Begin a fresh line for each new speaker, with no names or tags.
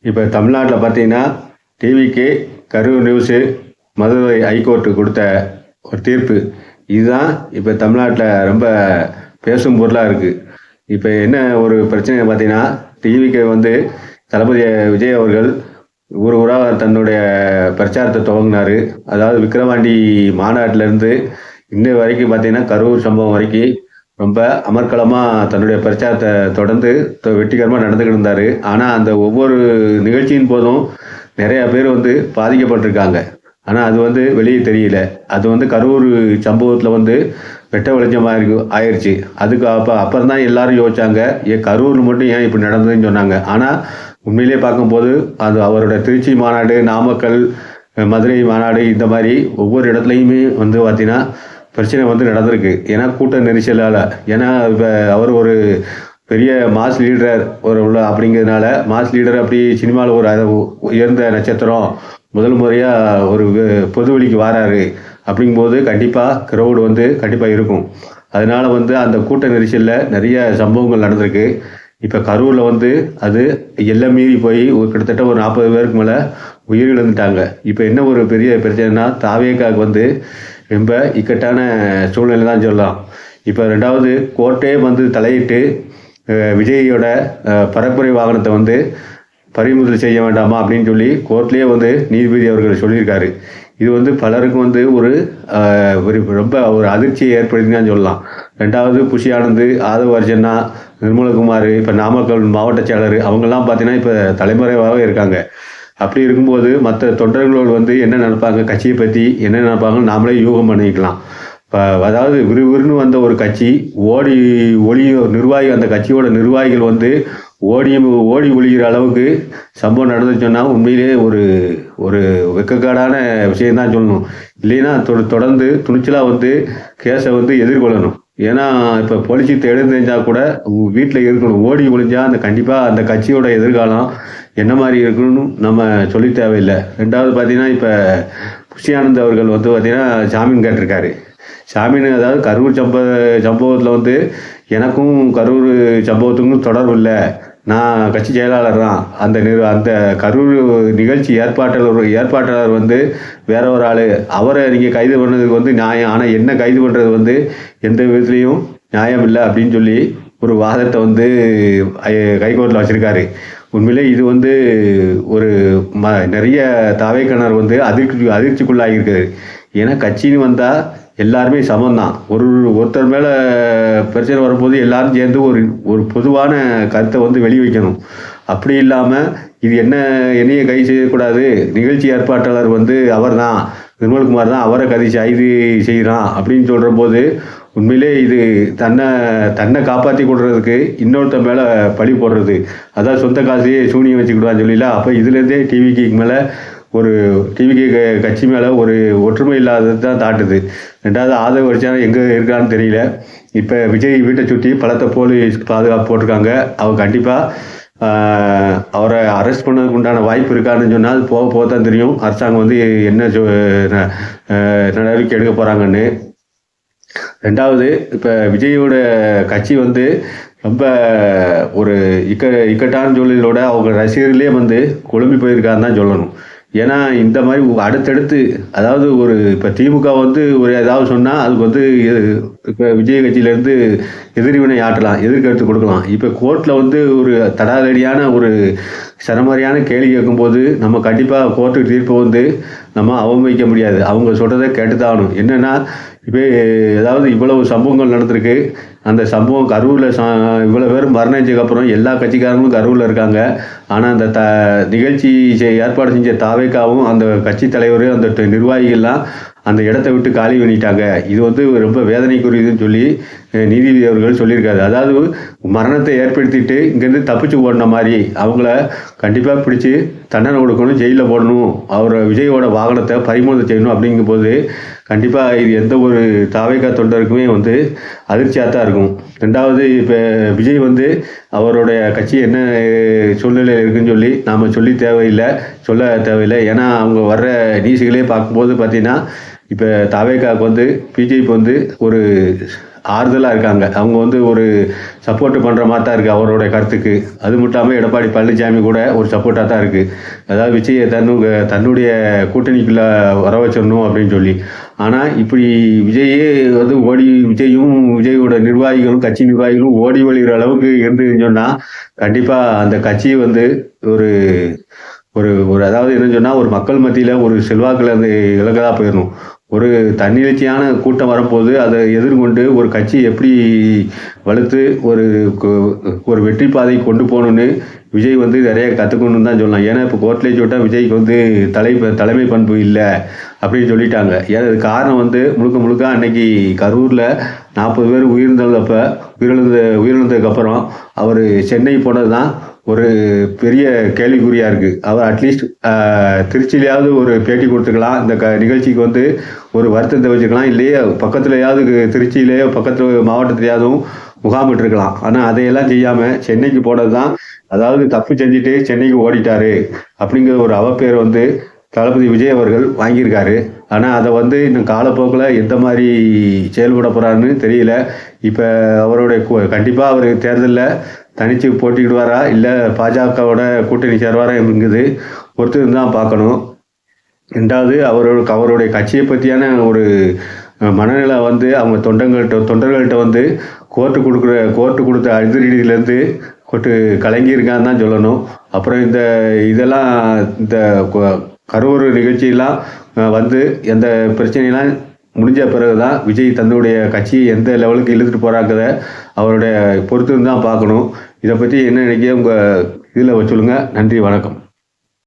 இப்போ தமிழ்நாட்டில் பார்த்தீங்கன்னா டிவிக்கு கரூர் நியூஸு மதுரை ஹைகோர்ட்டு கொடுத்த ஒரு தீர்ப்பு இதுதான் இப்போ தமிழ்நாட்டில் ரொம்ப பேசும் பொருளாக இருக்குது. இப்போ என்ன ஒரு பிரச்சனை பார்த்தீங்கன்னா, டிவிக்கு வந்து தளபதி விஜய் அவர்கள் ஊர் ஊராக தன்னுடைய பிரச்சாரத்தை துவங்கினார். அதாவது விக்கிரவாண்டி மாநாட்டிலேருந்து இன்ன வரைக்கும் பார்த்தீங்கன்னா கரூர் சம்பவம் வரைக்கும் ரொம்ப அமர்க்களமாக தன்னுடைய பிரச்சாரத்தை தொடர்ந்து வெற்றிகரமாக நடந்துக்கிட்டு இருந்தார். ஆனால் அந்த ஒவ்வொரு நிகழ்ச்சியின் போதும் நிறையா பேர் வந்து பாதிக்கப்பட்டிருக்காங்க. ஆனால் அது வந்து வெளியே தெரியல. அது வந்து கரூர் சம்பவத்தில் வந்து வெட்ட வெளிச்சமாக ஆயிடுச்சு. அதுக்கு அப்புறம் தான் எல்லாரும் யோசிச்சாங்க, கரூர் மட்டும் ஏன் இப்படி நடந்ததுன்னு சொன்னாங்க. ஆனால் உண்மையிலே பார்க்கும்போது அது அவரோட திருச்சி மாநாடு, நாமக்கல், மதுரை மாநாடு, இந்த மாதிரி ஒவ்வொரு இடத்துலையுமே வந்து பார்த்தீங்கன்னா பிரச்சனை வந்து நடந்திருக்கு. ஏன்னா கூட்ட நெரிசலால். ஏன்னா இப்போ அவர் ஒரு பெரிய மாஸ் லீடர் உள்ள அப்படிங்கிறதுனால, மாஸ் லீடர் அப்படி சினிமாவில் ஒரு உயர்ந்த நட்சத்திரம் முதல் முறையாக ஒரு பொதுவெளிக்கு வராரு அப்படிங்கும்போது கண்டிப்பாக க்ரௌடு வந்து கண்டிப்பாக இருக்கும். அதனால் வந்து அந்த கூட்ட நெரிசலில் நிறைய சம்பவங்கள் நடந்திருக்கு. இப்போ கரூரில் வந்து அது எல்லாம் மீறி போய் கிட்டத்தட்ட ஒரு 40 பேருக்கு மேலே உயிரிழந்துட்டாங்க. இப்போ என்ன ஒரு பெரிய பிரச்சனைனா, தாவேக்காவுக்கு வந்து ரொம்ப இக்கட்டான சூழ்நிலை தான் சொல்லலாம். இப்போ 2வது கோர்ட்டே வந்து தலையிட்டு விஜயோட பரப்புரை வாகனத்தை வந்து பறிமுதல் செய்ய வேண்டாமா அப்படின்னு சொல்லி கோர்ட்லேயே வந்து நீதிபதி அவர்கள் சொல்லியிருக்காரு. இது வந்து பலருக்கும் வந்து ஒரு ரொம்ப ஒரு அதிர்ச்சியை ஏற்படுத்தின்னு சொல்லலாம். 2வது புஷி ஆனந்த், ஆதவ் அர்ஜுனா, நிர்மலகுமார், இப்போ நாமக்கல் மாவட்ட செயலர் அவங்கெல்லாம் பார்த்தீங்கன்னா இப்போ தலைமறைவாகவே இருக்காங்க. அப்படி இருக்கும்போது மற்ற தொண்டர்களோடு வந்து என்ன நினைப்பாங்க, கட்சியை பற்றி என்ன நினைப்பாங்கன்னு நாமளே யூகம் பண்ணிக்கலாம். இப்போ அதாவது விறுவிறுன்னு வந்த ஒரு கட்சி நிர்வாகி, அந்த கட்சியோட நிர்வாகிகள் வந்து ஓடி ஒழிகிற அளவுக்கு சம்பவம் நடந்துன்னு சொன்னால் உண்மையிலே ஒரு ஒரு வெக்கக்காடான விஷயம்தான் சொல்லணும். இல்லைன்னா தொடர்ந்து துணிச்சலாக வந்து கேஸை வந்து எதிர்கொள்ளணும். ஏன்னா இப்போ போலீஸு தெரிஞ்சால் கூட வீட்டில் இருக்கணும். ஓடி ஒழிஞ்சால் கண்டிப்பாக அந்த கட்சியோட எதிர்காலம் என்ன மாதிரி இருக்கணும்னு நம்ம சொல்லி தேவையில்லை. 2வது பார்த்தீங்கன்னா இப்போ புஷி ஆனந்த் அவர்கள் வந்து பார்த்திங்கன்னா ஜாமீன் கேட்டிருக்காரு. ஜாமீன் அதாவது கரூர் சம்பவத்தில் வந்து எனக்கும் கரூர் சம்பவத்துக்கும் தொடர்பு இல்லை, நான் கட்சி செயலாளர் தான். அந்த கரூர் நிகழ்ச்சி ஏற்பாட்டாளர் வந்து வேற ஒரு ஆள், அவரை நீங்கள் கைது பண்ணதுக்கு வந்து நியாயம். ஆனால் என்ன கைது பண்ணுறது வந்து எந்த விதத்துலேயும் நியாயம் இல்லை அப்படின்னு சொல்லி ஒரு வாதத்தை வந்து ஹைகோர்ட்டில் வச்சுருக்காரு. உண்மையிலே இது வந்து ஒரு நிறைய தாவேக்கனர் வந்து அதிர்ச்சிக்குள்ளாகியிருக்காரு. ஏன்னா கட்சின்னு வந்தால் எல்லாருமே சமம்தான். ஒருத்தர் மேலே பிரச்சனை வரும்போது எல்லாரும் சேர்ந்து ஒரு பொதுவான கருத்தை வந்து வெளிவைக்கணும். அப்படி இல்லாமல் இது என்னையே கைது செய்யக்கூடாது, நிகழ்ச்சி ஏற்பாட்டாளர் வந்து அவர் தான், நிர்மல்குமார் தான், அவரை கைது செய்கிறான் அப்படின்னு சொல்கிற போது உண்மையிலே இது தன்னை காப்பாற்றி கொடுறதுக்கு இன்னொருத்த மேலே பழி போடுறது. அதான் சொந்த காசையே சூனியம் வச்சுக்கிடுவான்னு சொல்லிடலாம். அப்போ இதுலேருந்தே டிவிக்கு மேலே ஒரு டிவிக்கு கட்சி மேலே ஒரு ஒற்றுமை இல்லாதது தான் தாட்டுது. 2வது ஆதவ அர்ஜுனா எங்கே இருக்கான்னு தெரியல. இப்போ விஜய் வீட்டை சுற்றி பலத்த போலீஸ் பாதுகாப்பு போட்டிருக்காங்க. அவங்க கண்டிப்பாக அவரை அரெஸ்ட் பண்ணதுக்கு உண்டான வாய்ப்பு இருக்கான்னு சொன்னால் அது போக தான் தெரியும் அரசாங்கம் வந்து என்ன நடவடிக்கை எடுக்க போகிறாங்கன்னு. 2வது இப்போ விஜயோட கட்சி வந்து ரொம்ப ஒரு இக்கட்டான சூழலோட அவங்க ரசிகர்களே வந்து குழம்பி போயிருக்கான்னு தான் சொல்லணும். ஏன்னா இந்த மாதிரி அடுத்தடுத்து அதாவது இப்போ திமுக வந்து ஒரு ஏதாவது சொன்னால் அதுக்கு வந்து இப்போ விஜய் கட்சியிலேருந்து எதிர்வினை ஆட்டலாம், எதிர்கருத்து கொடுக்கலாம். இப்போ கோர்ட்டில் வந்து ஒரு தடாலடியான ஒரு சரமாரியான கேள்வி கேட்கும்போது நம்ம கண்டிப்பாக கோர்ட்டுக்கு தீர்ப்பை வந்து நம்ம அவமதிக்க முடியாது. அவங்க சொல்கிறத கேட்டுதான். என்னென்னா இப்போ ஏதாவது இவ்வளவு சம்பவங்கள் நடந்திருக்கு. அந்த சம்பவம் கரூரில் இவ்வளோ பேர் மரணத்துக்கப்புறம் எல்லா கட்சிக்காரங்களும் கரூரில் இருக்காங்க. ஆனால் அந்த நிகழ்ச்சி ஏற்பாடு செஞ்ச தாவேக்காவும் அந்த கட்சி தலைவர் அந்த நிர்வாகிகள்லாம் அந்த இடத்த விட்டு காலி பண்ணிட்டாங்க. இது வந்து ரொம்ப வேதனைக்குரியதுன்னு சொல்லி நீதிபதி அவர்கள் சொல்லியிருக்காரு. அதாவது மரணத்தை ஏற்படுத்திட்டு இங்கேருந்து தப்பிச்சு ஓடின மாதிரி அவங்கள கண்டிப்பாக பிடிச்சி தண்டனை கொடுக்கணும், ஜெயிலில் போடணும், விஜயோட வாகனத்தை பறிமுதல் செய்யணும். அப்படிங்கும்போது கண்டிப்பாக இது எந்த ஒரு தாவேக்கா தொண்டருக்குமே வந்து அதிர்ச்சியாக தான் இருக்கும். 2வது இப்போ விஜய் வந்து அவருடைய கட்சி என்ன சூழ்நிலையில் இருக்குன்னு சொல்லி நாம் சொல்ல தேவையில்லை. ஏன்னா அவங்க வர்ற நியூஸ்களே பார்க்கும்போது பார்த்தீங்கன்னா இப்போ தாவேக்காவுக்கு வந்து பிஜேபி வந்து ஒரு ஆறுதலாக இருக்காங்க. அவங்க வந்து ஒரு சப்போர்ட் பண்ணுற மாதிரி தான் இருக்குது அவருடைய கருத்துக்கு. அது மட்டும் இல்லாமல் எடப்பாடி பழனிசாமி கூட ஒரு சப்போர்ட்டாக தான் இருக்குது. அதாவது விஜயை தன்னுடைய கூட்டணிக்குள்ளே வர வச்சிடணும் அப்படின்னு சொல்லி. ஆனால் இப்படி விஜயே வந்து விஜயும் விஜயோட நிர்வாகிகளும் கட்சி நிர்வாகிகளும் ஓடி ஒளிகிற அளவுக்கு இருந்துன்னு சொன்னால் கண்டிப்பாக அந்த கட்சி வந்து ஒரு ஒரு ஒரு அதாவது என்னன்னு சொன்னால் ஒரு மக்கள் மத்தியில் ஒரு செல்வாக்கில் அந்த இலக்கதாக போயிடணும். ஒரு தன்னிச்சையான கூட்டம் வரும்போது அதை எதிர்கொண்டு ஒரு கட்சி எப்படி வலுத்து ஒரு வெற்றி பாதை கொண்டு போகணுன்னு விஜய் வந்து நிறைய கற்றுக்கணுன்னு தான் சொல்லலாம். ஏன்னா இப்போ கோட்லேஜ் விட்டால் விஜய்க்கு வந்து தலைமை பண்பு இல்லை அப்படின்னு சொல்லிட்டாங்க. ஏன்னா அது காரணம் வந்து முழுக்க அன்னைக்கு கரூரில் 40 பேர் உயிரிழந்ததுக்கப்புறம் அவர் சென்னை போனது தான் ஒரு பெரிய கேள்விக்குறியாக இருக்குது. அவர் அட்லீஸ்ட் திருச்சியிலையாவது ஒரு பேட்டி கொடுத்துக்கலாம், இந்த நிகழ்ச்சிக்கு வந்து ஒரு வருத்தத்தை வச்சுக்கலாம், இல்லையே பக்கத்துலையாவது திருச்சியிலேயோ பக்கத்தில் மாவட்டத்திலேயாவதும் முகாமிட்டிருக்கலாம். ஆனால் அதையெல்லாம் செய்யாமல் சென்னைக்கு போனது தான், அதாவது தப்பு செஞ்சுட்டு சென்னைக்கு ஓடிட்டாரு அப்படிங்கிற ஒரு அவப்பேர் வந்து தளபதி விஜய் அவர்கள் வாங்கியிருக்காரு. ஆனால் அதை வந்து இன்னும் காலப்போக்கில் எந்த மாதிரி செயல்பட போகிறாருன்னு தெரியல. இப்போ அவருடைய கண்டிப்பாக அவர் தேர்தலில் தனித்து போட்டிக்கிடுவாரா இல்லை பாஜகவோட கூட்டணி சேருவாரா என்கிறது பொறுத்து தான் பார்க்கணும். ரெண்டாவது அவருடைய கட்சியை பற்றியான ஒரு மனநிலை வந்து அவங்க தொண்டர்கள்ட்ட வந்து கோர்ட்டு கொடுத்த அதிரடியிலேருந்து கலங்கியிருக்கான்னு தான் சொல்லணும். அப்புறம் இதெல்லாம் இந்த கரூர் நிகழ்ச்சியெல்லாம் வந்து எந்த பிரச்சனையெல்லாம் முடிஞ்ச பிறகு தான் விஜய் தன்னுடைய கட்சியை எந்த லெவலுக்கு இழுத்துட்டு போகிறாங்கிறத அவருடைய பொறுத்து தான் பார்க்கணும். இதை பற்றி என்ன நினைக்க உங்கள் இதில் சொல்லுங்கள். நன்றி, வணக்கம்.